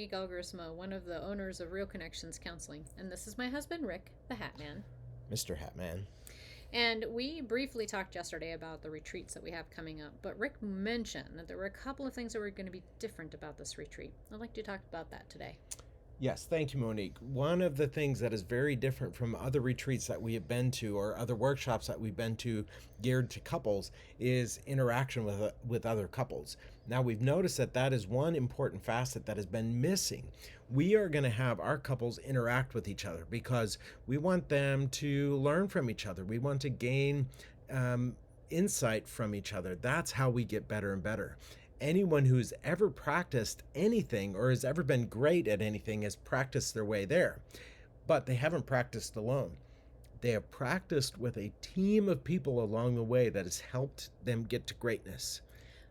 Monique Algarismo, one of the owners of Real Connections Counseling. And this is my husband, Rick, the Hat Man. Mr. Hatman. And we briefly talked yesterday about the retreats that we have coming up. But Rick mentioned that there were a couple of things that were going to be different about this retreat. I'd like to talk about that today. Yes, thank you, Monique. One of the things that is very different from other retreats that we have been to or other workshops that we've been to geared to couples is interaction with other couples. Now, we've noticed that that is one important facet that has been missing. We are going to have our couples interact with each other because we want them to learn from each other. We want to gain insight from each other. That's how we get better and better. Anyone who's ever practiced anything or has ever been great at anything has practiced their way there, but they haven't practiced alone. They have practiced with a team of people along the way that has helped them get to greatness.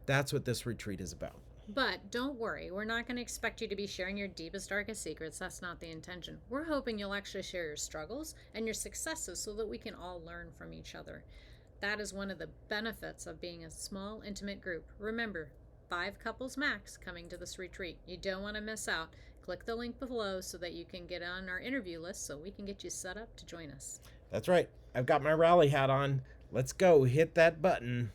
That's what this retreat is about. But don't worry, we're not going to expect you to be sharing your deepest, darkest secrets. That's not the intention. We're hoping you'll actually share your struggles and your successes so that we can all learn from each other. That is one of the benefits of being a small, intimate group. Remember, 5 couples max coming to this retreat. You don't want to miss out. Click the link below so that you can get on our interview list so we can get you set up to join us. That's right. I've got my rally hat on. Let's go. Hit that button.